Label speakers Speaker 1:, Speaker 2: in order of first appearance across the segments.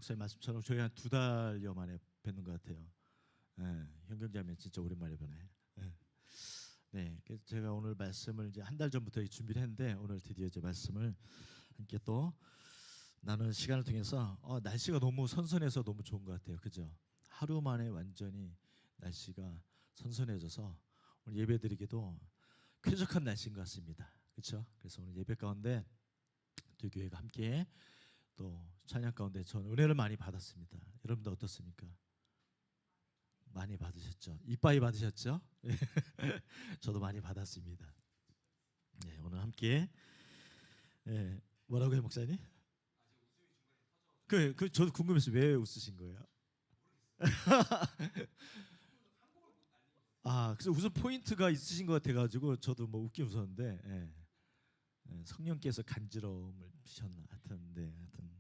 Speaker 1: 목사님 말씀처럼 저희 한 2달여 만에 뵙는 것 같아요. 예, 현경자매 진짜 오랜만에 뵈네. 예. 네, 그래서 제가 오늘 말씀을 이제 한 달 전부터 준비를 했는데 오늘 드디어 이제 말씀을 함께 또 나누는 시간을 통해서 날씨가 너무 선선해서 너무 좋은 것 같아요. 그죠? 하루 만에 완전히 날씨가 선선해져서 오늘 예배드리기도 쾌적한 날씨인 것 같습니다. 그렇죠? 그래서 오늘 예배 가운데 두 교회가 함께 또 찬양 가운데 저는 은혜를 많이 받았습니다. 여러분들 어떻습니까? 많이 받으셨죠? 이빠이 받으셨죠? 저도 많이 받았습니다. 네, 오늘 함께 뭐라고요, 목사님? 저도 궁금해서 왜 웃으신 거예요? 그래서 웃음 포인트가 있으신 것 같아가지고 저도 뭐 웃긴 웃었는데 성령께서 간지러움을 피셨나 하여튼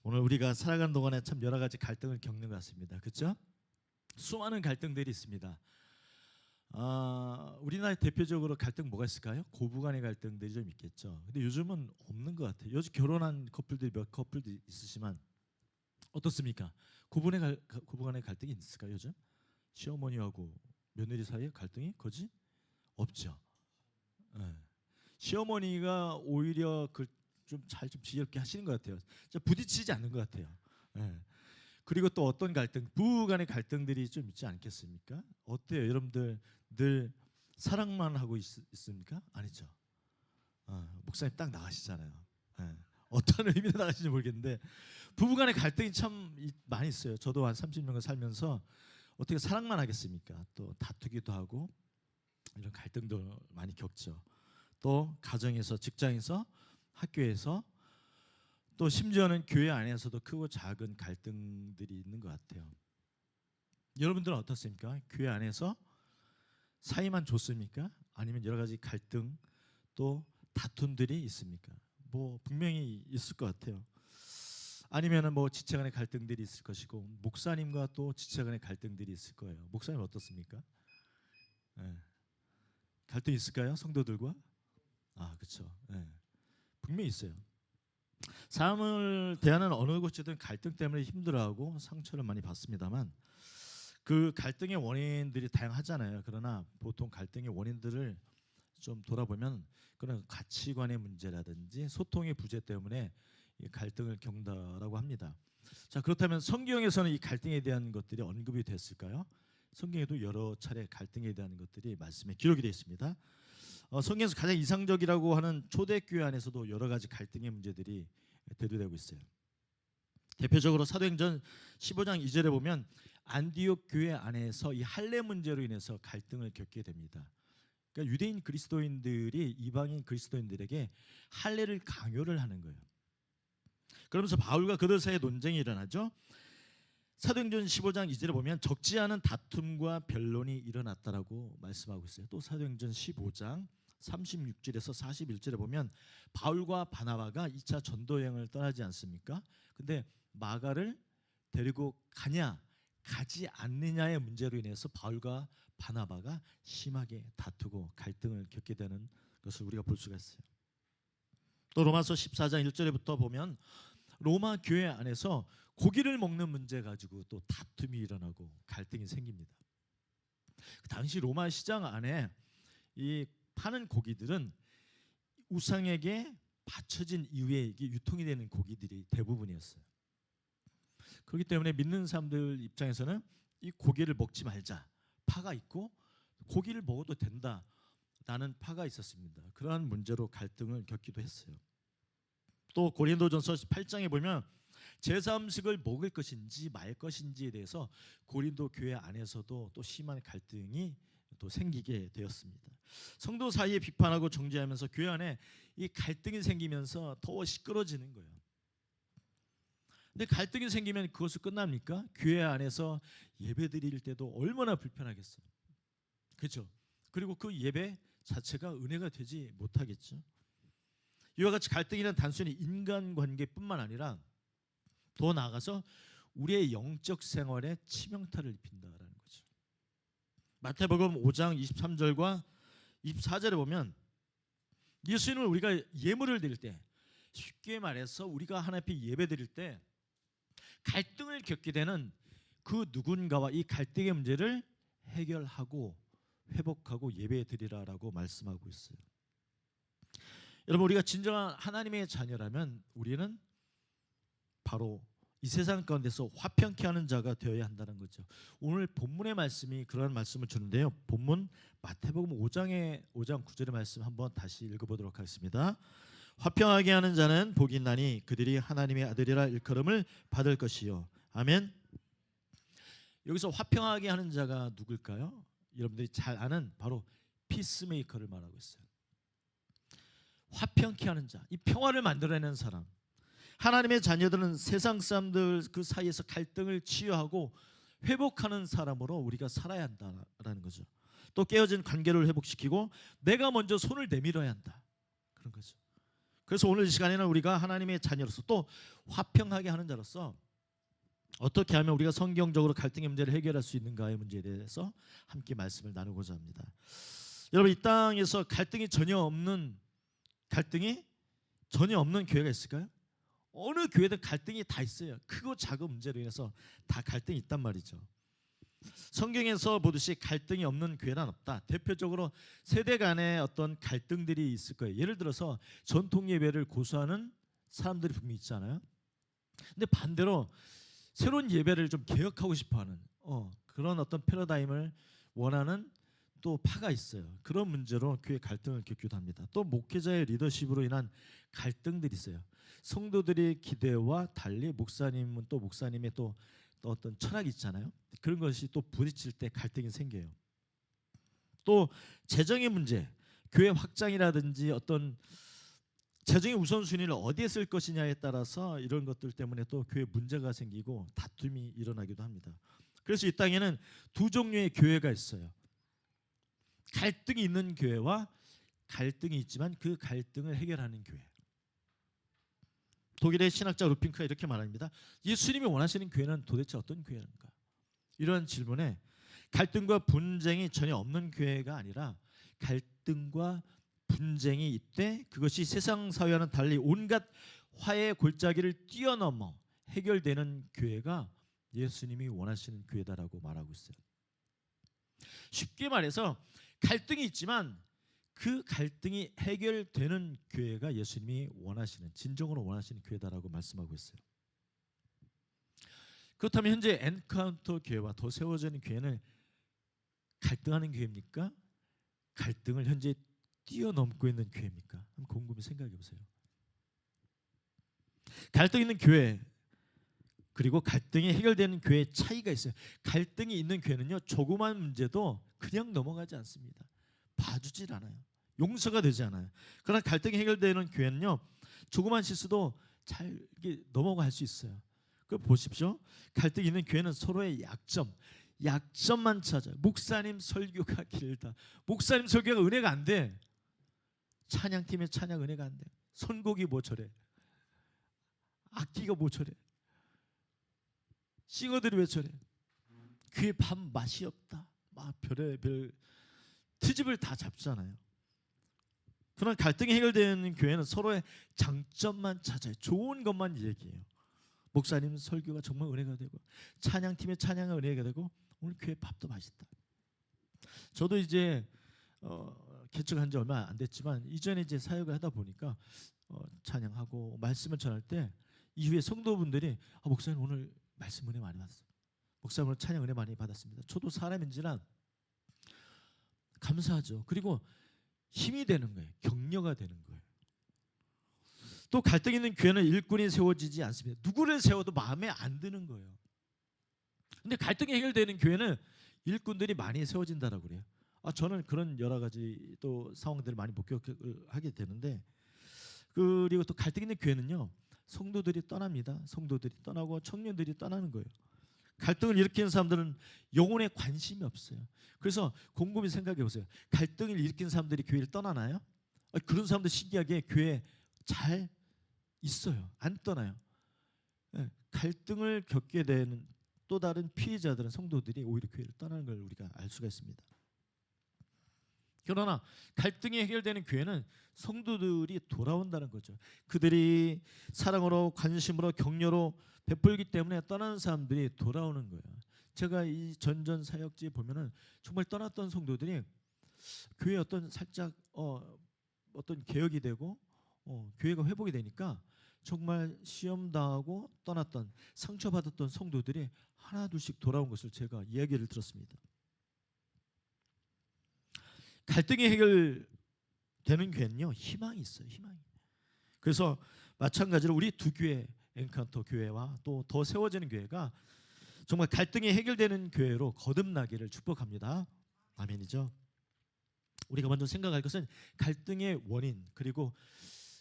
Speaker 1: 오늘 우리가 살아가는 동안에 참 여러 가지 갈등을 겪는 것 같습니다. 그렇죠? 수많은 갈등들이 있습니다. 우리나라에 대표적으로 갈등 뭐가 있을까요? 고부간의 갈등들이 좀 있겠죠. 근데 요즘은 없는 것 같아요. 요즘 결혼한 커플들이 몇 커플도 있으시지만 어떻습니까? 고부간의 갈등이 있을까요? 요즘 시어머니하고 며느리 사이에 갈등이 거의 없죠. 네. 시어머니가 오히려 좀 지혜롭게 하시는 것 같아요. 부딪히지 않는 것 같아요. 네. 그리고 또 어떤 갈등, 부부 간의 갈등들이 좀 있지 않겠습니까? 어때요? 여러분들 늘 사랑만 하고 있습니까? 아니죠. 목사님 딱 나가시잖아요. 어떤 의미로 나가시는지 모르겠는데 부부 간의 갈등이 참 많이 있어요. 저도 한 30년간 살면서 어떻게 사랑만 하겠습니까? 또 다투기도 하고 이런 갈등도 많이 겪죠. 또 가정에서, 직장에서, 학교에서 또 심지어는 교회 안에서도 크고 작은 갈등들이 있는 것 같아요. 여러분들은 어떻습니까? 교회 안에서 사이만 좋습니까? 아니면 여러 가지 갈등 또 다툼들이 있습니까? 뭐 분명히 있을 것 같아요. 아니면은 뭐 지체간의 갈등들이 있을 것이고 목사님과 또 지체간의 갈등들이 있을 거예요. 목사님 어떻습니까? 갈등 있을까요? 성도들과? 그렇죠. 분명히 있어요. 삶을 대하는 어느 곳이든 갈등 때문에 힘들어하고 상처를 많이 받습니다만 그 갈등의 원인들이 다양하잖아요. 그러나 보통 갈등의 원인들을 좀 돌아보면 그런 가치관의 문제라든지 소통의 부재 때문에 이 갈등을 겪는다라고 합니다. 자, 그렇다면 성경에서는 이 갈등에 대한 것들이 언급이 됐을까요? 성경에도 여러 차례 갈등에 대한 것들이 말씀에 기록이 되어 있습니다. 성경에서 가장 이상적이라고 하는 초대교회 안에서도 여러 가지 갈등의 문제들이 대두되고 있어요. 대표적으로 사도행전 15장 2절에 보면 안디옥 교회 안에서 이 할례 문제로 인해서 갈등을 겪게 됩니다. 그러니까 유대인 그리스도인들이 이방인 그리스도인들에게 할례를 강요를 하는 거예요. 그러면서 바울과 그들 사이에 논쟁이 일어나죠. 사도행전 15장 2절에 보면 적지 않은 다툼과 변론이 일어났다라고 말씀하고 있어요. 또 사도행전 15장 36절에서 41절에 보면 바울과 바나바가 2차 전도 여행을 떠나지 않습니까? 근데 마가를 데리고 가지 않느냐의 문제로 인해서 바울과 바나바가 심하게 다투고 갈등을 겪게 되는 것을 우리가 볼 수가 있어요. 또 로마서 14장 1절부터 보면 로마 교회 안에서 고기를 먹는 문제 가지고 또 다툼이 일어나고 갈등이 생깁니다. 그 당시 로마 시장 안에 이 파는 고기들은 우상에게 바쳐진 이후에 이게 유통이 되는 고기들이 대부분이었어요. 그렇기 때문에 믿는 사람들 입장에서는 이 고기를 먹지 말자. 파가 있고 고기를 먹어도 된다라는 파가 있었습니다. 그러한 문제로 갈등을 겪기도 했어요. 또 고린도전서 8장에 보면 제사 음식을 먹을 것인지 말 것인지에 대해서 고린도 교회 안에서도 또 심한 갈등이 또 생기게 되었습니다. 성도 사이에 비판하고 정죄하면서 교회 안에 이 갈등이 생기면서 더 시끄러지는 거예요. 근데 갈등이 생기면 그것이 끝납니까? 교회 안에서 예배 드릴 때도 얼마나 불편하겠어요. 그렇죠? 그리고 그 예배 자체가 은혜가 되지 못하겠죠. 이와 같이 갈등이란 단순히 인간관계뿐만 아니라 더 나아가서 우리의 영적 생활에 치명타를 입힌다라는 거죠. 마태복음 5장 23절과 24절에 보면 예수님은 우리가 예물을 드릴 때 쉽게 말해서 우리가 하나님 앞에 예배 드릴 때 갈등을 겪게 되는 그 누군가와 이 갈등의 문제를 해결하고 회복하고 예배드리라라고 말씀하고 있어요. 여러분, 우리가 진정한 하나님의 자녀라면 우리는 바로 이 세상 가운데서 화평케 하는 자가 되어야 한다는 거죠. 오늘 본문의 말씀이 그런 말씀을 주는데요. 본문 마태복음 5장 9절의 말씀 한번 다시 읽어보도록 하겠습니다. 화평하게 하는 자는 복이 있나니 그들이 하나님의 아들이라 일컬음을 받을 것이요. 아멘. 여기서 화평하게 하는 자가 누굴까요? 여러분들이 잘 아는 바로 피스메이커를 말하고 있어요. 화평케 하는 자, 이 평화를 만들어내는 사람. 하나님의 자녀들은 세상 사람들 그 사이에서 갈등을 치유하고 회복하는 사람으로 우리가 살아야 한다라는 거죠. 또 깨어진 관계를 회복시키고 내가 먼저 손을 내밀어야 한다, 그런 거죠. 그래서 오늘 이 시간에는 우리가 하나님의 자녀로서 또 화평하게 하는 자로서 어떻게 하면 우리가 성경적으로 갈등의 문제를 해결할 수 있는가의 문제에 대해서 함께 말씀을 나누고자 합니다. 여러분, 이 땅에서 갈등이 전혀 없는 교회가 있을까요? 어느 교회든 갈등이 다 있어요. 크고 작은 문제로 인해서 다 갈등이 있단 말이죠. 성경에서 보듯이 갈등이 없는 교회는 없다. 대표적으로 세대 간의 어떤 갈등들이 있을 거예요. 예를 들어서 전통 예배를 고수하는 사람들이 분명히 있잖아요. 근데 반대로 새로운 예배를 좀 개혁하고 싶어하는 그런 어떤 패러다임을 원하는 또 파가 있어요. 그런 문제로 교회 갈등을 겪기도 합니다. 또 목회자의 리더십으로 인한 갈등들이 있어요. 성도들의 기대와 달리 목사님은 또 목사님의 또 어떤 철학이 있잖아요. 그런 것이 또 부딪힐 때 갈등이 생겨요. 또 재정의 문제, 교회 확장이라든지 어떤 재정의 우선순위를 어디에 쓸 것이냐에 따라서 이런 것들 때문에 또 교회 문제가 생기고 다툼이 일어나기도 합니다. 그래서 이 땅에는 두 종류의 교회가 있어요. 갈등이 있는 교회와 갈등이 있지만 그 갈등을 해결하는 교회. 독일의 신학자 루핑크가 이렇게 말합니다. 예수님이 원하시는 교회는 도대체 어떤 교회인가? 이런 질문에 갈등과 분쟁이 전혀 없는 교회가 아니라 갈등과 분쟁이 있되 그것이 세상 사회와는 달리 온갖 화해 골짜기를 뛰어넘어 해결되는 교회가 예수님이 원하시는 교회다라고 말하고 있어요. 쉽게 말해서 갈등이 있지만 그 갈등이 해결되는 교회가 예수님이 원하시는, 진정으로 원하시는 교회다라고 말씀하고 있어요. 그렇다면 현재 엔카운터 교회와 더 세워지는 교회는 갈등하는 교회입니까? 갈등을 현재 뛰어넘고 있는 교회입니까? 한번 곰곰이 생각해 보세요. 갈등 있는 교회 그리고 갈등이 해결되는 교회의 차이가 있어요. 갈등이 있는 교회는요, 조그만 문제도 그냥 넘어가지 않습니다. 봐주질 않아요. 용서가 되지 않아요. 그러나 갈등이 해결되는 교회는요, 조그만 실수도 잘 넘어갈 수 있어요. 그 보십시오. 갈등이 있는 교회는 서로의 약점만 찾아요. 목사님 설교가 길다. 목사님 설교가 은혜가 안 돼. 찬양팀의 찬양 은혜가 안 돼. 선곡이 뭐 저래. 악기가 뭐 저래. 싱어들이 왜 저래. 그의 밥 맛이 없다. 막 별의별 트집을 다 잡잖아요. 그러나 갈등이 해결되는 교회는 서로의 장점만 찾아요. 좋은 것만 얘기해요. 목사님 설교가 정말 은혜가 되고 찬양팀의 찬양은 은혜가 되고 오늘 교회 밥도 맛있다. 저도 이제 개척한 지 얼마 안 됐지만 이전에 이제 사역을 하다 보니까 찬양하고 말씀을 전할 때 이후에 성도분들이 목사님 오늘 말씀 은혜 많이 받았어요. 목사님 오늘 찬양 은혜 많이 받았습니다. 저도 사람인지라 감사하죠. 그리고 힘이 되는 거예요. 격려가 되는 거예요. 또 갈등 있는 교회는 일꾼이 세워지지 않습니다. 누구를 세워도 마음에 안 드는 거예요. 근데 갈등이 해결되는 교회는 일꾼들이 많이 세워진다라고 그래요. 저는 그런 여러 가지 또 상황들을 많이 목격을 하게 되는데, 그리고 또 갈등 있는 교회는요, 성도들이 떠납니다. 성도들이 떠나고 청년들이 떠나는 거예요. 갈등을 일으키는 사람들은 영혼에 관심이 없어요. 그래서 곰곰이 생각해 보세요. 갈등을 일으킨 사람들이 교회를 떠나나요? 그런 사람들 신기하게 교회에 잘 있어요. 안 떠나요. 갈등을 겪게 되는 또 다른 피해자들은 성도들이 오히려 교회를 떠나는 걸 우리가 알 수가 있습니다. 그러나 갈등이 해결되는 교회는 성도들이 돌아온다는 거죠. 그들이 사랑으로, 관심으로, 격려로 베풀기 때문에 떠나는 사람들이 돌아오는 거예요. 제가 이 전전 사역지에 보면은 정말 떠났던 성도들이 교회 어떤 살짝 어떤 개혁이 되고 교회가 회복이 되니까 정말 시험 당하고 떠났던, 상처받았던 성도들이 하나 둘씩 돌아온 것을 제가 이야기를 들었습니다. 갈등이 해결되는 교회는요, 희망이 있어요. 희망이. 그래서 마찬가지로 우리 두 교회, 엔칸토 교회와 또 더 세워지는 교회가 정말 갈등이 해결되는 교회로 거듭나기를 축복합니다. 아멘이죠. 우리가 먼저 생각할 것은 갈등의 원인, 그리고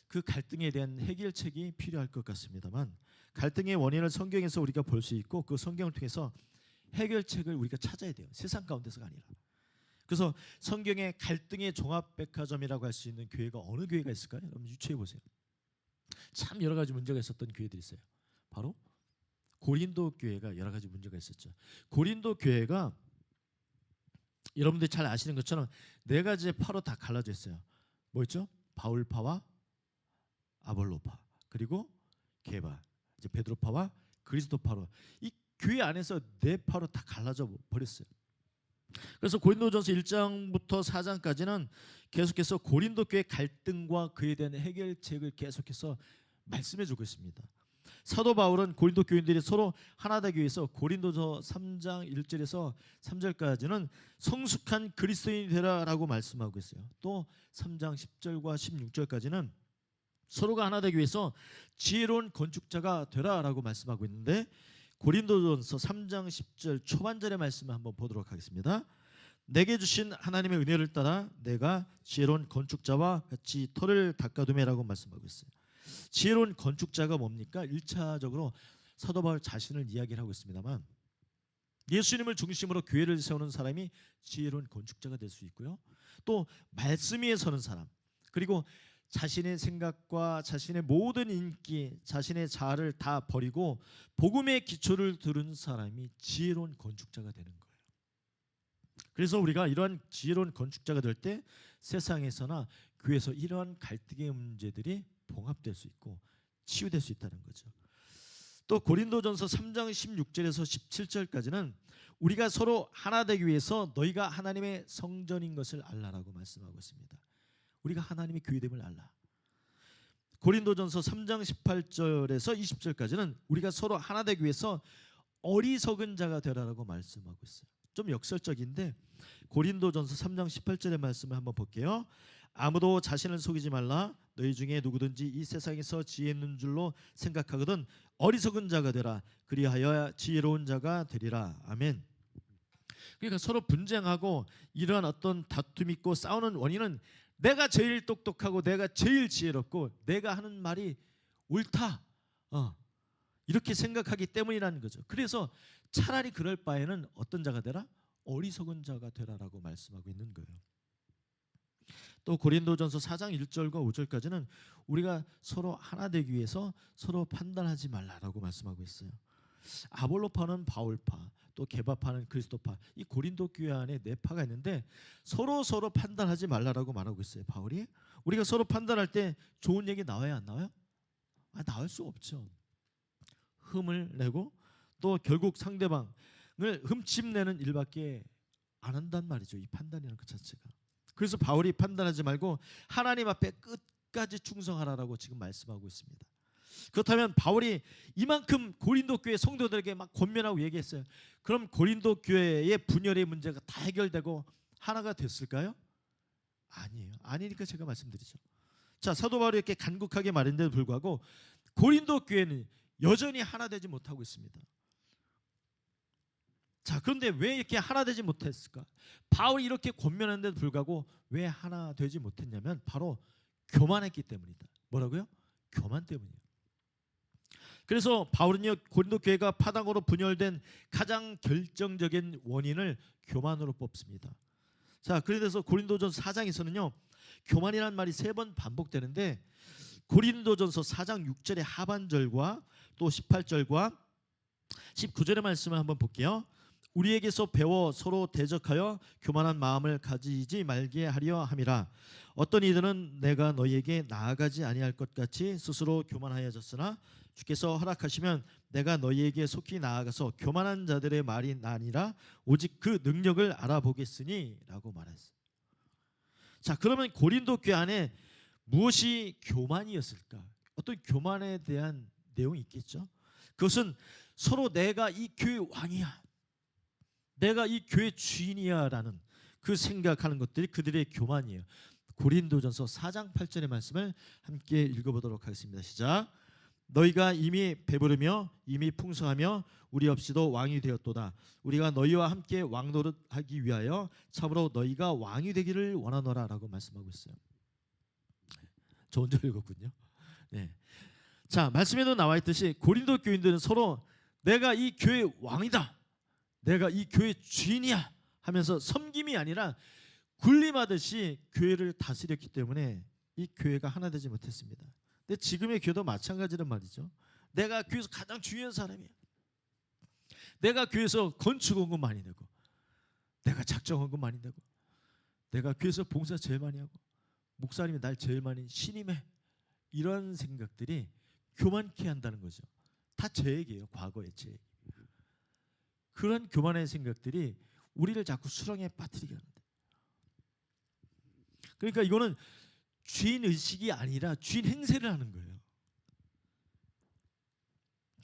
Speaker 1: 그 갈등에 대한 해결책이 필요할 것 같습니다만, 갈등의 원인을 성경에서 우리가 볼 수 있고 그 성경을 통해서 해결책을 우리가 찾아야 돼요. 세상 가운데서가 아니라. 그래서 성경의 갈등의 종합백화점이라고 할 수 있는 교회가 어느 교회가 있을까요? 여러분 유추해 보세요. 참 여러 가지 문제가 있었던 교회들이 있어요. 바로 고린도 교회가 여러 가지 문제가 있었죠. 고린도 교회가 여러분들이 잘 아시는 것처럼 네 가지의 파로 다 갈라져 있어요. 뭐였죠? 바울파와 아볼로파, 그리고 게바, 이제 베드로파와 그리스도파로, 이 교회 안에서 네 파로 다 갈라져 버렸어요. 그래서 고린도전서 1장부터 4장까지는 계속해서 고린도 교회 갈등과 그에 대한 해결책을 계속해서 말씀해 주고 있습니다. 사도 바울은 고린도 교인들이 서로 하나 되기 위해서 고린도서 3장 1절에서 3절까지는 성숙한 그리스도인이 되라라고 말씀하고 있어요. 또 3장 10절과 16절까지는 서로가 하나 되기 위해서 지혜로운 건축자가 되라라고 말씀하고 있는데, 고린도전서 3장 10절 초반절의 말씀을 한번 보도록 하겠습니다. 내게 주신 하나님의 은혜를 따라 내가 지혜로운 건축자와 같이 터를 닦아두매라고 말씀하고 있어요. 지혜로운 건축자가 뭡니까? 1차적으로 사도 바울 자신을 이야기를 하고 있습니다만, 예수님을 중심으로 교회를 세우는 사람이 지혜로운 건축자가 될 수 있고요. 또 말씀 위에 서는 사람, 그리고 자신의 생각과 자신의 모든 인기, 자신의 자아를 다 버리고 복음의 기초를 두른 사람이 지혜로운 건축자가 되는 거예요. 그래서 우리가 이러한 지혜로운 건축자가 될 때 세상에서나 교회에서 이러한 갈등의 문제들이 봉합될 수 있고 치유될 수 있다는 거죠. 또 고린도전서 3장 16절에서 17절까지는 우리가 서로 하나 되기 위해서 너희가 하나님의 성전인 것을 알라라고 말씀하고 있습니다. 우리가 하나님의 교회됨을 알라. 고린도전서 3장 18절에서 20절까지는 우리가 서로 하나 되기 위해서 어리석은 자가 되라라고 말씀하고 있어요. 좀 역설적인데 고린도전서 3장 18절의 말씀을 한번 볼게요. 아무도 자신을 속이지 말라. 너희 중에 누구든지 이 세상에서 지혜 있는 줄로 생각하거든 어리석은 자가 되라. 그리하여 지혜로운 자가 되리라. 아멘. 그러니까 서로 분쟁하고 이러한 어떤 다툼 있고 싸우는 원인은 내가 제일 똑똑하고 내가 제일 지혜롭고 내가 하는 말이 옳다, 이렇게 생각하기 때문이라는 거죠. 그래서 차라리 그럴 바에는 어떤 자가 되라? 어리석은 자가 되라라고 말씀하고 있는 거예요. 또 고린도전서 4장 1절과 5절까지는 우리가 서로 하나 되기 위해서 서로 판단하지 말라라고 말씀하고 있어요. 아볼로파는 바울파, 또 게바파는 그리스도파, 이 고린도 교회 안에 네 파가 있는데 서로 판단하지 말라라고 말하고 있어요. 바울이 우리가 서로 판단할 때 좋은 얘기 나와야 안 나와요? 나올 수 없죠. 흠을 내고 또 결국 상대방을 흠집내는 일밖에 안 한단 말이죠. 이 판단이라는 것 자체가. 그래서 바울이 판단하지 말고 하나님 앞에 끝까지 충성하라라고 지금 말씀하고 있습니다. 그렇다면 바울이 이만큼 고린도 교회 성도들에게 막 권면하고 얘기했어요. 그럼 고린도 교회의 분열의 문제가 다 해결되고 하나가 됐을까요? 아니에요. 아니니까 제가 말씀드리죠. 자, 사도 바울이 이렇게 간곡하게 말했는데도 불구하고 고린도 교회는 여전히 하나 되지 못하고 있습니다. 자, 그런데 왜 이렇게 하나 되지 못했을까? 바울이 이렇게 권면하는데도 불구하고 왜 하나 되지 못했냐면 바로 교만했기 때문이다. 뭐라고요? 교만 때문이에요. 그래서 바울은요, 고린도 교회가 파당으로 분열된 가장 결정적인 원인을 교만으로 뽑습니다. 자, 그래서 고린도전서 4장에서는요, 교만이라는 말이 3번 반복되는데 고린도전서 4장 6절의 하반절과 또 18절과 19절의 말씀을 한번 볼게요. 우리에게서 배워 서로 대적하여 교만한 마음을 가지지 말게 하려 함이라. 어떤 이들은 내가 너희에게 나아가지 아니할 것 같이 스스로 교만하여졌으나 주께서 허락하시면 내가 너희에게 속히 나아가서 교만한 자들의 말이 아니라 오직 그 능력을 알아보겠으니 라고 말했어요. 자, 그러면 고린도 교회 안에 무엇이 교만이었을까? 어떤 교만에 대한 내용이 있겠죠. 그것은 서로 내가 이 교회 왕이야, 내가 이 교회 주인이야 라는 그 생각하는 것들이 그들의 교만이에요. 고린도전서 4장 8절의 말씀을 함께 읽어보도록 하겠습니다. 시작. 너희가 이미 배부르며 이미 풍성하며 우리 없이도 왕이 되었도다. 우리가 너희와 함께 왕 노릇하기 위하여 참으로 너희가 왕이 되기를 원하노라 라고 말씀하고 있어요. 저 혼자 읽었군요. 네. 자, 말씀에도 나와 있듯이 고린도 교인들은 서로 내가 이 교회 왕이다, 내가 이 교회 주인이야 하면서 섬김이 아니라 군림하듯이 교회를 다스렸기 때문에 이 교회가 하나 되지 못했습니다. 근데 지금의 교회도 마찬가지란 말이죠. 내가 교회에서 가장 중요한 사람이야, 내가 교회에서 건축 헌금 많이 내고, 내가 작정 헌금 많이 내고, 내가 교회에서 봉사 제일 많이 하고, 목사님이 날 제일 많이 신임해, 이런 생각들이 교만케 한다는 거죠. 다 제 얘기예요. 과거의 제 얘기. 그런 교만의 생각들이 우리를 자꾸 수렁에 빠뜨리게 하는데, 그러니까 이거는 주인 의식이 아니라 주인 행세를 하는 거예요.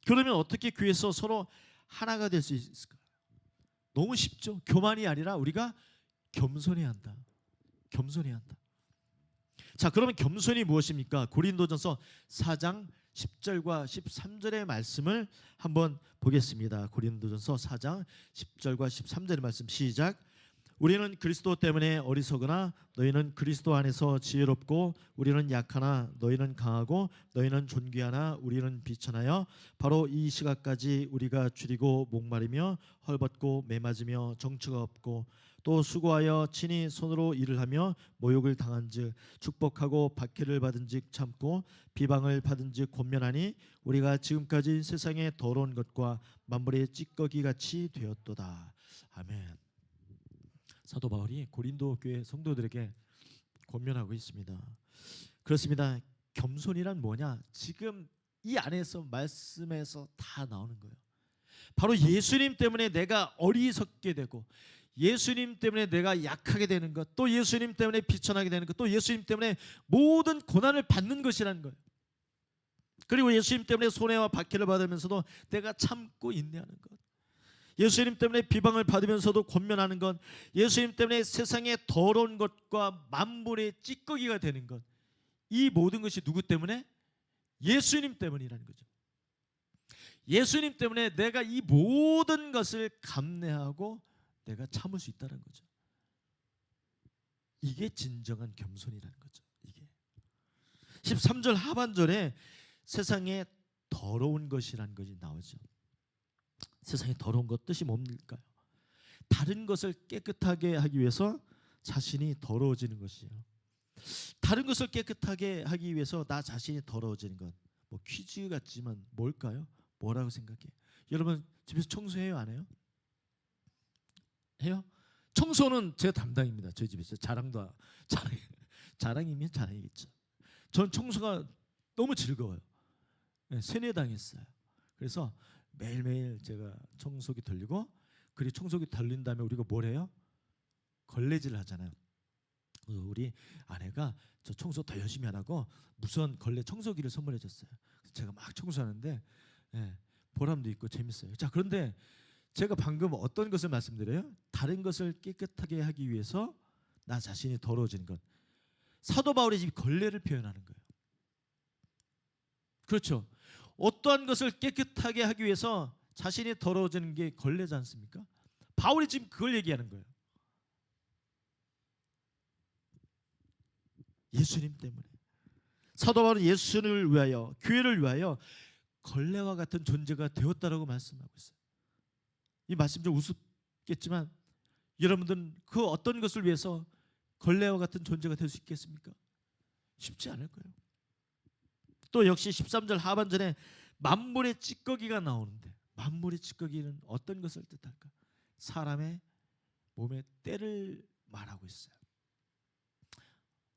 Speaker 1: 그러면 어떻게 교회에서 서로 하나가 될 수 있을까? 너무 쉽죠. 교만이 아니라 우리가 겸손해야 한다. 겸손해야 한다. 자, 그러면 겸손이 무엇입니까? 고린도전서 4장 10절과 13절의 말씀을 한번 보겠습니다. 고린도전서 4장 10절과 13절의 말씀 시작. 우리는 그리스도 때문에 어리석으나 너희는 그리스도 안에서 지혜롭고 우리는 약하나 너희는 강하고 너희는 존귀하나 우리는 비천하여 바로 이 시각까지 우리가 줄이고 목마르며 헐벗고 매맞으며 정처가 없고 또 수고하여 친히 손으로 일을 하며 모욕을 당한즉 축복하고 박해를 받은즉 참고 비방을 받은즉 권면하니 우리가 지금까지 세상의 더러운 것과 만물의 찌꺼기 같이 되었도다. 아멘. 사도 바울이 고린도 교회 성도들에게 권면하고 있습니다. 그렇습니다. 겸손이란 뭐냐? 지금 이 안에서 말씀에서 다 나오는 거예요. 바로 예수님 때문에 내가 어리석게 되고, 예수님 때문에 내가 약하게 되는 것, 또 예수님 때문에 비천하게 되는 것, 또 예수님 때문에 모든 고난을 받는 것이라는 거예요. 그리고 예수님 때문에 손해와 박해를 받으면서도 내가 참고 인내하는 것, 예수님 때문에 비방을 받으면서도 권면하는 것, 예수님 때문에 세상의 더러운 것과 만물의 찌꺼기가 되는 것, 이 모든 것이 누구 때문에? 예수님 때문이라는 거죠. 예수님 때문에 내가 이 모든 것을 감내하고 내가 참을 수 있다는 거죠. 이게 진정한 겸손이라는 거죠. 이게 13절 하반절에 세상에 더러운 것이라는 것이 나오죠. 세상에 더러운 것 뜻이 뭡니까? 다른 것을 깨끗하게 하기 위해서 자신이 더러워지는 것이에요. 다른 것을 깨끗하게 하기 위해서 나 자신이 더러워지는 것. 뭐 퀴즈 같지만 뭘까요? 뭐라고 생각해? 여러분 집에서 청소해요, 안 해요? 해요? 청소는 제 담당입니다. 저희 집에서 자랑이면 자랑이겠죠. 전 청소가 너무 즐거워요. 세뇌당했어요. 그래서 매일매일 제가 청소기 돌리고, 그리고 청소기 돌린 다음에 우리가 뭘 해요? 걸레질을 하잖아요. 우리 아내가 저 청소 더 열심히 하라고 무선 걸레 청소기를 선물해 줬어요. 제가 막 청소하는데 보람도 있고 재밌어요. 자, 그런데 제가 방금 어떤 것을 말씀드려요? 다른 것을 깨끗하게 하기 위해서 나 자신이 더러워지는 것. 사도 바울이 지금 걸레를 표현하는 거예요. 그렇죠. 어떠한 것을 깨끗하게 하기 위해서 자신이 더러워지는 게 걸레지 않습니까? 바울이 지금 그걸 얘기하는 거예요. 예수님 때문에. 사도 바울은 예수를 위하여, 교회를 위하여 걸레와 같은 존재가 되었다라고 말씀하고 있어요. 이 말씀 좀 우습겠지만 여러분들은 그 어떤 것을 위해서 걸레와 같은 존재가 될 수 있겠습니까? 쉽지 않을 거예요. 또 역시 13절 하반절에 만물의 찌꺼기가 나오는데, 만물의 찌꺼기는 어떤 것을 뜻할까? 사람의 몸의 때를 말하고 있어요.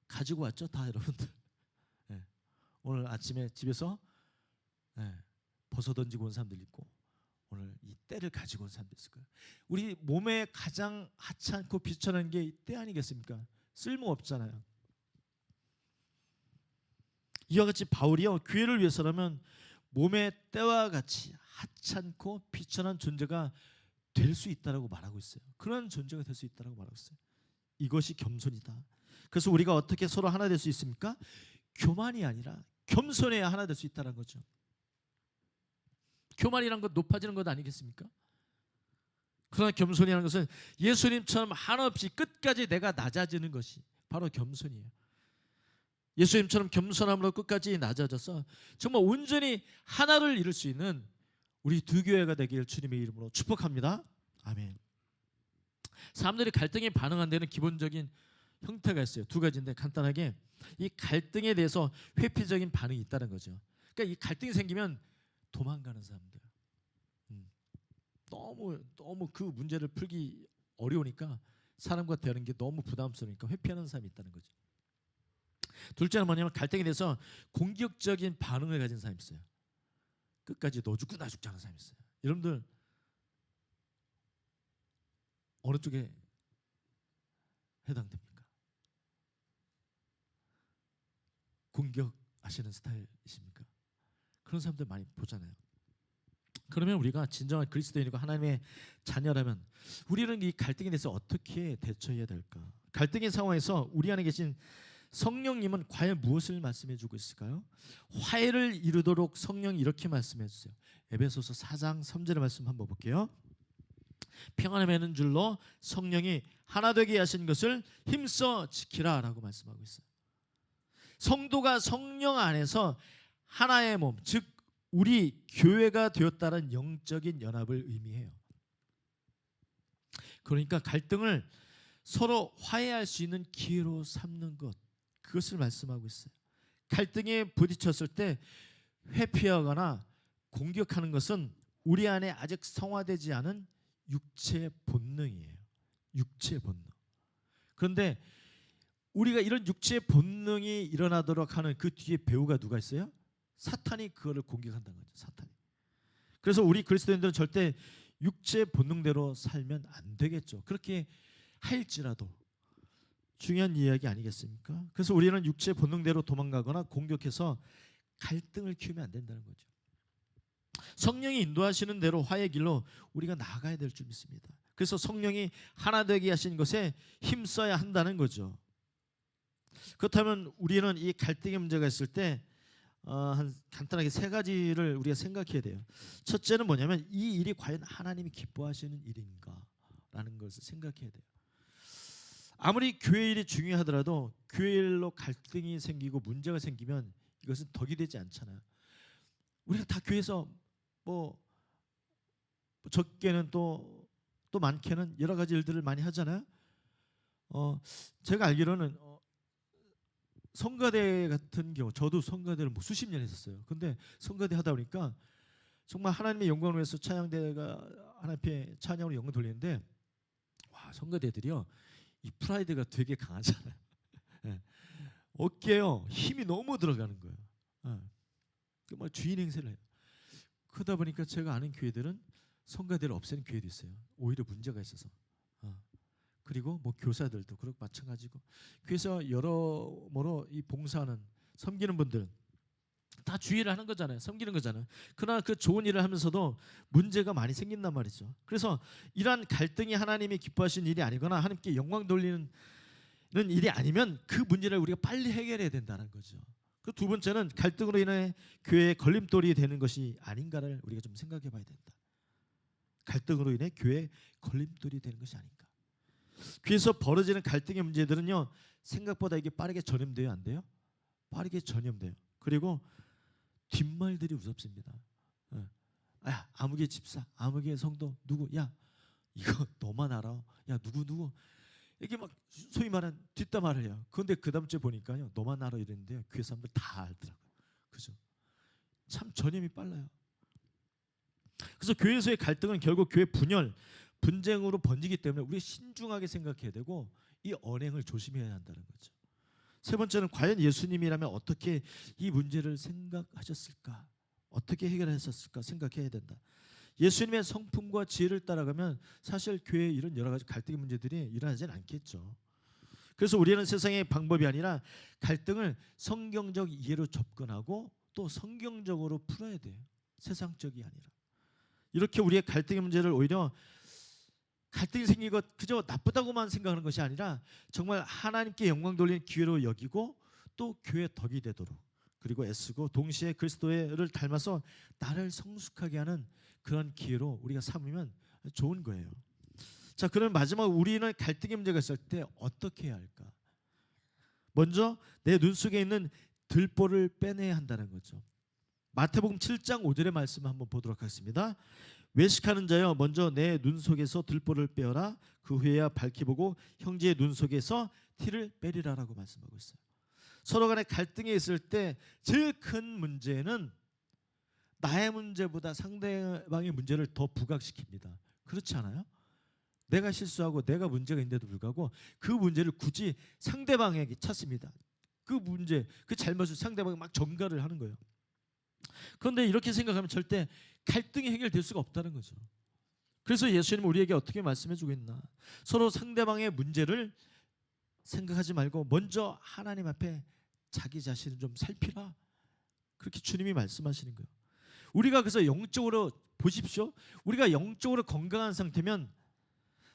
Speaker 1: 가지고 왔죠, 다 여러분들. 네. 오늘 아침에 집에서 벗어 던지고 온 사람들 있고, 오늘 이 때를 가지고 온 사람도 있을 거예요. 우리 몸에 가장 하찮고 비천한 게 이 때 아니겠습니까? 쓸모 없잖아요. 이와 같이 바울이요, 교회를 위해서라면 몸의 때와 같이 하찮고 비천한 존재가 될 수 있다라고 말하고 있어요. 그런 존재가 될 수 있다라고 말하고 있어요. 이것이 겸손이다. 그래서 우리가 어떻게 서로 하나 될 수 있습니까? 교만이 아니라 겸손해야 하나 될 수 있다는 거죠. 교만이란 것 높아지는 것 아니겠습니까? 그러나 겸손이라는 것은 예수님처럼 한없이 끝까지 내가 낮아지는 것이 바로 겸손이에요. 예수님처럼 겸손함으로 끝까지 낮아져서 정말 온전히 하나를 이룰 수 있는 우리 두 교회가 되길 주님의 이름으로 축복합니다. 아멘. 사람들이 갈등에 반응한 데는 기본적인 형태가 있어요. 두 가지인데 간단하게 이 갈등에 대해서 회피적인 반응이 있다는 거죠. 그러니까 이 갈등이 생기면 도망가는 사람들. 너무 그 문제를 풀기 어려우니까 사람과 대하는 게 너무 부담스러우니까 회피하는 사람이 있다는 거죠. 둘째는 뭐냐면 갈등에 대해서 공격적인 반응을 가진 사람이 있어요. 끝까지 너 죽고 나 죽자 하는 사람이 있어요. 여러분들 어느 쪽에 해당됩니까? 공격하시는 스타일이십니까? 그런 사람들 많이 보잖아요. 그러면 우리가 진정한 그리스도인이고 하나님의 자녀라면 우리는 이 갈등에 대해서 어떻게 대처해야 될까? 갈등의 상황에서 우리 안에 계신 성령님은 과연 무엇을 말씀해 주고 있을까요? 화해를 이루도록 성령이 이렇게 말씀해 주세요. 에베소서 4장 3절의 말씀 한번 볼게요. 평안을 맺는 줄로 성령이 하나 되게 하신 것을 힘써 지키라 라고 말씀하고 있어요. 성도가 성령 안에서 하나의 몸, 즉 우리 교회가 되었다는 영적인 연합을 의미해요. 그러니까 갈등을 서로 화해할 수 있는 기회로 삼는 것, 그것을 말씀하고 있어요. 갈등에 부딪혔을 때 회피하거나 공격하는 것은 우리 안에 아직 성화되지 않은 육체의 본능이에요. 육체의 본능. 그런데 우리가 이런 육체의 본능이 일어나도록 하는 그 뒤에 배우가 누가 있어요? 사탄이 그거를 공격한다는 거죠. 사탄이. 그래서 우리 그리스도인들은 절대 육체의 본능대로 살면 안 되겠죠. 그렇게 할지라도 중요한 이야기 아니겠습니까? 그래서 우리는 육체의 본능대로 도망가거나 공격해서 갈등을 키우면 안 된다는 거죠. 성령이 인도하시는 대로 화해의 길로 우리가 나아가야 될 줄 믿습니다. 그래서 성령이 하나 되게 하신 것에 힘써야 한다는 거죠. 그렇다면 우리는 이 갈등의 문제가 있을 때 간단하게 세 가지를 우리가 생각해야 돼요. 첫째는 뭐냐면 이 일이 과연 하나님이 기뻐하시는 일인가라는 것을 생각해야 돼요. 아무리 교회 일이 중요하더라도 교회 일로 갈등이 생기고 문제가 생기면 이것은 덕이 되지 않잖아요. 우리가 다 교회에서 뭐 적게는 또 많게는 여러 가지 일들을 많이 하잖아요. 제가 알기로는 성가대 같은 경우, 저도 성가대를 뭐 수십 년 했었어요. 근데 성가대 하다 보니까 정말 하나님의 영광을 위해서 찬양대가 하나님 앞에 찬양으로 영광 돌리는데, 와, 성가대들이요 이 프라이드가 되게 강하잖아요. 네. 어깨요 힘이 너무 들어가는 거예요. 뭐 주인 행세를 해요. 그러다 보니까 제가 아는 교회들은 성가대를 없애는 교회도 있어요. 오히려 문제가 있어서. 그리고 뭐 교사들도 그렇고 마찬가지고, 그래서 여러모로 이 봉사하는 섬기는 분들 다 주의를 하는 거잖아요. 섬기는 거잖아요. 그러나 그 좋은 일을 하면서도 문제가 많이 생긴단 말이죠. 그래서 이러한 갈등이 하나님이 기뻐하시는 일이 아니거나 하나님께 영광 돌리는 일이 아니면 그 문제를 우리가 빨리 해결해야 된다는 거죠. 그 두 번째는 갈등으로 인해 교회의 걸림돌이 되는 것이 아닌가를 우리가 좀 생각해 봐야 된다. 갈등으로 인해 교회의 걸림돌이 되는 것이 아닌가. 교회에서 벌어지는 갈등의 문제들은요 생각보다 이게 빠르게 전염돼요, 안 돼요? 빠르게 전염돼요. 그리고 뒷말들이 무섭습니다. 야, 아무개 집사, 아무개 성도 누구, 야 이거 너만 알아, 야 누구 이게 막 소위 말하는 뒷담화를 해요. 그런데 그 다음 주에 보니까요 너만 알아 이랬는데요 교회 사람들 다 알더라고요. 그죠? 참 전염이 빨라요. 그래서 교회에서의 갈등은 결국 교회 분열, 분쟁으로 번지기 때문에 우리 신중하게 생각해야 되고 이 언행을 조심해야 한다는 거죠. 세 번째는 과연 예수님이라면 어떻게 이 문제를 생각하셨을까? 어떻게 해결했었을까 생각해야 된다. 예수님의 성품과 지혜를 따라가면 사실 교회에 이런 여러 가지 갈등의 문제들이 일어나지는 않겠죠. 그래서 우리는 세상의 방법이 아니라 갈등을 성경적 이해로 접근하고 또 성경적으로 풀어야 돼요. 세상적이 아니라. 이렇게 우리의 갈등의 문제를 오히려 갈등이 생긴 것 그저 나쁘다고만 생각하는 것이 아니라 정말 하나님께 영광 돌리는 기회로 여기고 또 교회의 덕이 되도록 그리고 애쓰고 동시에 그리스도를 닮아서 나를 성숙하게 하는 그런 기회로 우리가 삼으면 좋은 거예요. 자, 그럼 마지막 우리는 갈등의 문제가 있을 때 어떻게 해야 할까? 먼저 내 눈 속에 있는 들보를 빼내야 한다는 거죠. 마태복음 7장 5절의 말씀을 한번 보도록 하겠습니다. 외식하는 자여 먼저 내 눈 속에서 들보를 빼어라. 그 후에야 밝히 보고 형제의 눈 속에서 티를 빼리라라고 말씀하고 있어요. 서로 간에 갈등이 있을 때 제일 큰 문제는 나의 문제보다 상대방의 문제를 더 부각시킵니다. 그렇지 않아요? 내가 실수하고 내가 문제가 있는데도 불구하고 그 문제를 굳이 상대방에게 찾습니다. 그 문제, 그 잘못을 상대방이 막 전가를 하는 거예요. 그런데 이렇게 생각하면 절대 갈등이 해결될 수가 없다는 거죠. 그래서 예수님은 우리에게 어떻게 말씀해 주고 있나? 서로 상대방의 문제를 생각하지 말고 먼저 하나님 앞에 자기 자신을 좀 살피라. 그렇게 주님이 말씀하시는 거예요. 우리가 그래서 영적으로 보십시오. 우리가 영적으로 건강한 상태면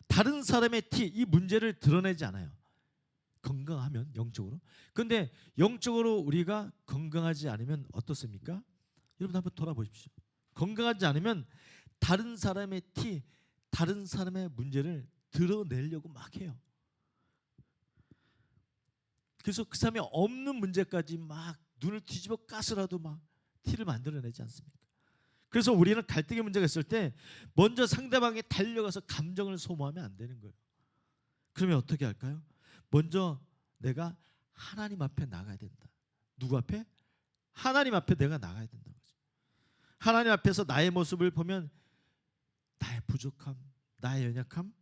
Speaker 1: 다른 사람의 이 문제를 드러내지 않아요. 건강하면 영적으로. 그런데 영적으로 우리가 건강하지 않으면 어떻습니까? 여러분 한번 돌아보십시오. 건강하지 않으면 다른 사람의 다른 사람의 문제를 드러내려고 막 해요. 그래서 그 사람이 없는 문제까지 막 눈을 뒤집어 까서라도 막 티를 만들어내지 않습니까? 그래서 우리는 갈등의 문제가 있을 때 먼저 상대방에 달려가서 감정을 소모하면 안 되는 거예요. 그러면 어떻게 할까요? 먼저 내가 하나님 앞에 나가야 된다. 누구 앞에? 하나님 앞에 내가 나가야 된다는 거죠. 하나님 앞에서 나의 모습을 보면 나의 부족함, 나의 연약함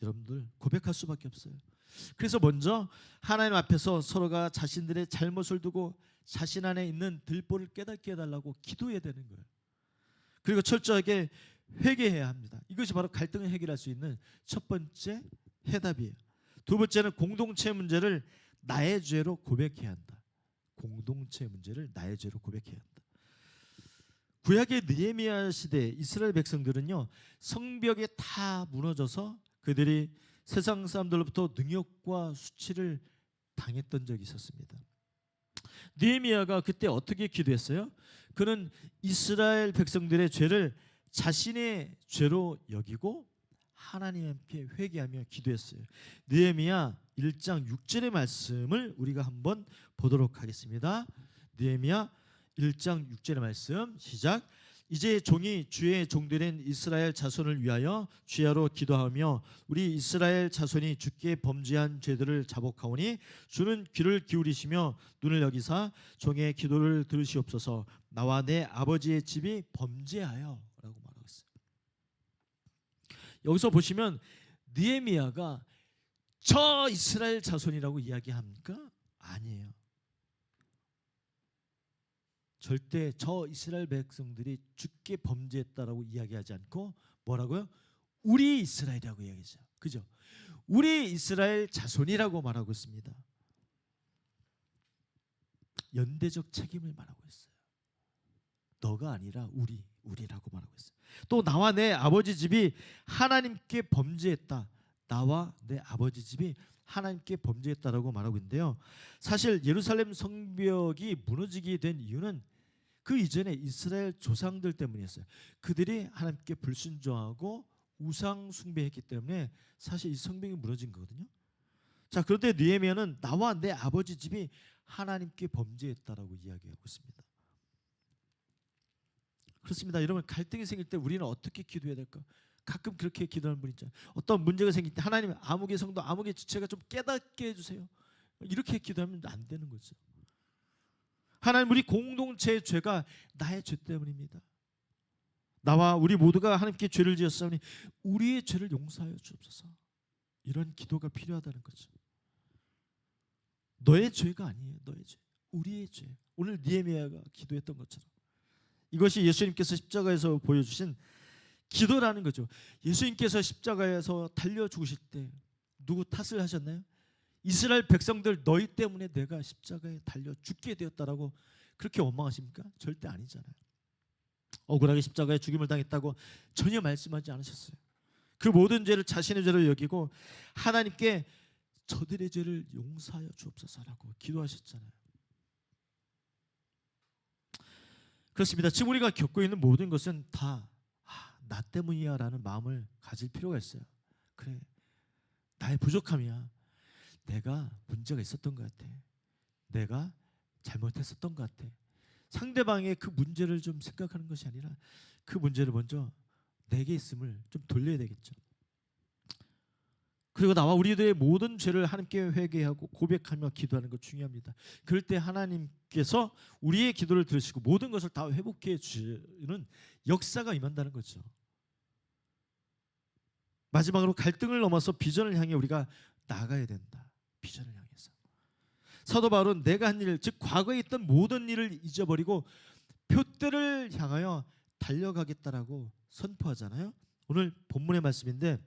Speaker 1: 여러분들 고백할 수밖에 없어요. 그래서 먼저 하나님 앞에서 서로가 자신들의 잘못을 두고 자신 안에 있는 들보를 깨닫게 해달라고 기도해야 되는 거예요. 그리고 철저하게 회개해야 합니다. 이것이 바로 갈등을 해결할 수 있는 첫 번째 해답이에요. 두 번째는 공동체 문제를 나의 죄로 고백해야 한다. 공동체 문제를 나의 죄로 고백해야 한다. 구약의 느헤미야 시대 이스라엘 백성들은요 성벽에 다 무너져서 그들이 세상 사람들로부터 능욕과 수치를 당했던 적이 있었습니다. 느헤미야가 그때 어떻게 기도했어요? 그는 이스라엘 백성들의 죄를 자신의 죄로 여기고 하나님께 회개하며 기도했어요. 느헤미야 1장 6절의 말씀을 우리가 한번 보도록 하겠습니다. 느헤미야 1장 6절의 말씀 시작. 이제 종이 주의 종들인 이스라엘 자손을 위하여 주야로 기도하며 우리 이스라엘 자손이 주께 범죄한 죄들을 자복하오니 주는 귀를 기울이시며 눈을 여기사 종의 기도를 들으시옵소서. 나와 내 아버지의 집이 범죄하여 라고 말하고 있어요. 여기서 보시면 느헤미야가 저 이스라엘 자손이라고 이야기합니까? 아니에요. 절대 저 이스라엘 백성들이 주께 범죄했다라고 이야기하지 않고 뭐라고요? 우리 이스라엘이라고 이야기하죠. 그죠? 우리 이스라엘 자손이라고 말하고 있습니다. 연대적 책임을 말하고 있어요. 너가 아니라 우리라고 말하고 있어요. 또 나와 내 아버지 집이 하나님께 범죄했다. 나와 내 아버지 집이 하나님께 범죄했다라고 말하고 있는데요. 사실 예루살렘 성벽이 무너지게 된 이유는 그 이전에 이스라엘 조상들 때문이었어요. 그들이 하나님께 불순종하고 우상 숭배했기 때문에 사실 이 성벽이 무너진 거거든요. 자, 그런데 느헤미야는 나와 내 아버지 집이 하나님께 범죄했다라고 이야기하고 있습니다. 그렇습니다. 여러분 갈등이 생길 때 우리는 어떻게 기도해야 될까? 가끔 그렇게 기도하는 분 있잖아요. 어떤 문제가 생길 때 하나님 아무개 성도 아무개 지체가 좀 깨닫게 해주세요. 이렇게 기도하면 안 되는 거죠. 하나님 우리 공동체의 죄가 나의 죄 때문입니다. 나와 우리 모두가 하나님께 죄를 지었사오니 우리의 죄를 용서하여 주옵소서. 이런 기도가 필요하다는 거죠. 너의 죄가 아니에요. 너의 죄, 우리의 죄. 오늘 느헤미야가 기도했던 것처럼 이것이 예수님께서 십자가에서 보여주신 기도라는 거죠. 예수님께서 십자가에서 달려 죽으실 때 누구 탓을 하셨나요? 이스라엘 백성들 너희 때문에 내가 십자가에 달려 죽게 되었다라고 그렇게 원망하십니까? 절대 아니잖아요. 억울하게 십자가에 죽임을 당했다고 전혀 말씀하지 않으셨어요. 그 모든 죄를 자신의 죄로 여기고 하나님께 저들의 죄를 용서하여 주옵소서라고 기도하셨잖아요. 그렇습니다. 지금 우리가 겪고 있는 모든 것은 다 나 때문이야 라는 마음을 가질 필요가 있어요. 그래, 나의 부족함이야. 내가 문제가 있었던 것 같아. 내가 잘못했었던 것 같아. 상대방의 그 문제를 좀 생각하는 것이 아니라 그 문제를 먼저 내게 있음을 좀 돌려야 되겠죠. 그리고 나와 우리들의 모든 죄를 하나님께 회개하고 고백하며 기도하는 것 중요합니다. 그럴 때 하나님께서 우리의 기도를 들으시고 모든 것을 다 회복해 주시는 역사가 임한다는 거죠. 마지막으로 갈등을 넘어서 비전을 향해 우리가 나가야 된다. 비전을 향해서 사도 바울은 내가 한 일, 즉 과거에 있던 모든 일을 잊어버리고 표대를 향하여 달려가겠다라고 선포하잖아요. 오늘 본문의 말씀인데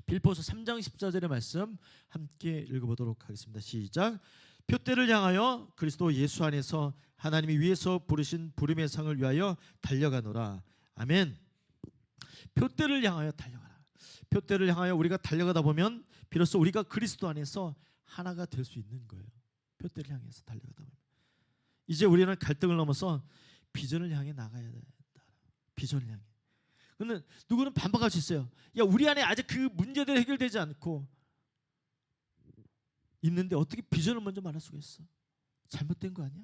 Speaker 1: 빌립보서 3장 14절의 말씀 함께 읽어보도록 하겠습니다. 시작. 표대를 향하여 그리스도 예수 안에서 하나님이 위에서 부르신 부름의 상을 위하여 달려가노라. 아멘. 표대를 향하여 달려가라. 표대를 향하여 우리가 달려가다 보면 비로소 우리가 그리스도 안에서 하나가 될 수 있는 거예요. 표대를 향해서 달려가다 보면 이제 우리는 갈등을 넘어서 비전을 향해 나가야 된다. 비전을 향해. 근데 누구는 반박할 수 있어요. 야, 우리 안에 아직 그 문제들이 해결되지 않고 있는데 어떻게 비전을 먼저 말할 수가 있어? 잘못된 거 아니야?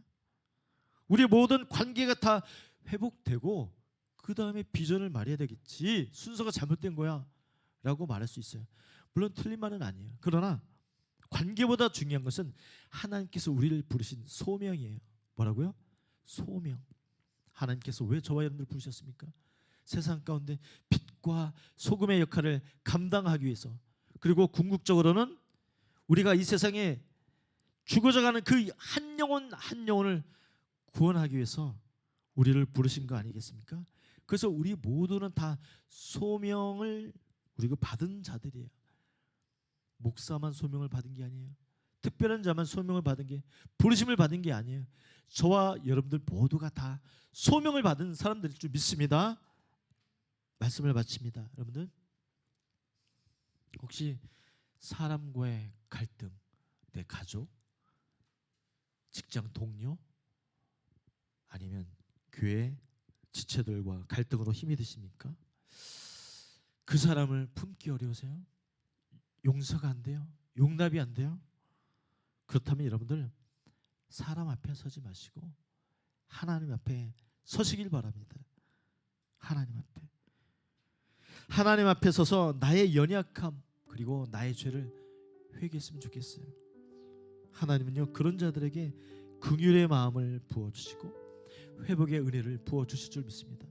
Speaker 1: 우리 모든 관계가 다 회복되고 그 다음에 비전을 말해야 되겠지. 순서가 잘못된 거야 라고 말할 수 있어요. 물론 틀린 말은 아니에요. 그러나 관계보다 중요한 것은 하나님께서 우리를 부르신 소명이에요. 뭐라고요? 소명. 하나님께서 왜 저와 여러분들 부르셨습니까? 세상 가운데 빛과 소금의 역할을 감당하기 위해서, 그리고 궁극적으로는 우리가 이 세상에 죽어져가는 그 한 영혼 한 영혼을 구원하기 위해서 우리를 부르신 거 아니겠습니까? 그래서 우리 모두는 다 소명을 우리가 받은 자들이에요. 목사만 소명을 받은 게 아니에요. 특별한 자만 소명을 받은 게, 부르심을 받은 게 아니에요. 저와 여러분들 모두가 다 소명을 받은 사람들일 줄 믿습니다. 말씀을 마칩니다. 여러분들 혹시 사람과의 갈등, 내 가족, 직장 동료, 아니면 교회 지체들과 갈등으로 힘이 드십니까? 그 사람을 품기 어려우세요? 용서가 안 돼요? 용납이 안 돼요? 그렇다면 여러분들 사람 앞에 서지 마시고 하나님 앞에 서시길 바랍니다. 하나님 앞에 서서 나의 연약함 그리고 나의 죄를 회개했으면 좋겠어요. 하나님은요, 그런 자들에게 긍휼의 마음을 부어주시고 회복의 은혜를 부어주실 줄 믿습니다.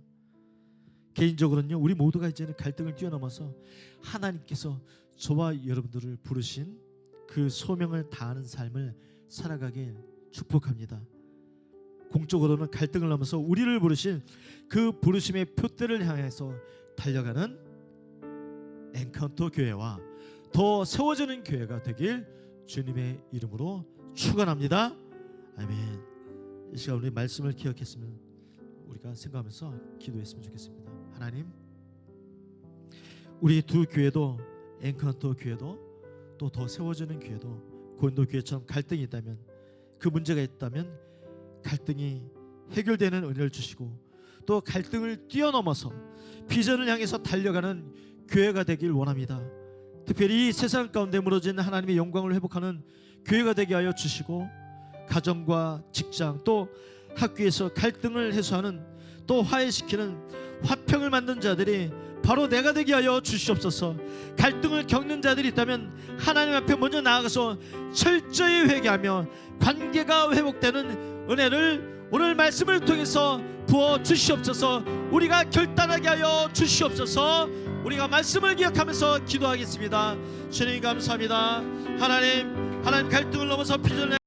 Speaker 1: 개인적으로는요, 우리 모두가 이제는 갈등을 뛰어넘어서 하나님께서 저와 여러분들을 부르신 그 소명을 다하는 삶을 살아가길 축복합니다. 공적으로는 갈등을 넘어서 우리를 부르신 그 부르심의 표대를 향해서 달려가는 엔카운터 교회와 더 세워지는 교회가 되길 주님의 이름으로 축원합니다. 아멘. 이 시간 우리 말씀을 기억했으면 우리가 생각하면서 기도했으면 좋겠습니다. 하나님, 우리 두 교회도, 엔카운터 교회도 또 더 세워지는 교회도 고린도 교회처럼 갈등이 있다면, 그 문제가 있다면 갈등이 해결되는 은혜를 주시고 또 갈등을 뛰어넘어서 비전을 향해서 달려가는 교회가 되길 원합니다. 특별히 이 세상 가운데 무너진 하나님의 영광을 회복하는 교회가 되게 하여 주시고, 가정과 직장 또 학교에서 갈등을 해소하는, 또 화해시키는, 화평을 만든 자들이 바로 내가 되게 하여 주시옵소서. 갈등을 겪는 자들이 있다면 하나님 앞에 먼저 나아가서 철저히 회개하며 관계가 회복되는 은혜를 오늘 말씀을 통해서 부어 주시옵소서. 우리가 결단하게 하여 주시옵소서. 우리가 말씀을 기억하면서 기도하겠습니다. 주님 감사합니다. 하나님 갈등을 넘어서 비전을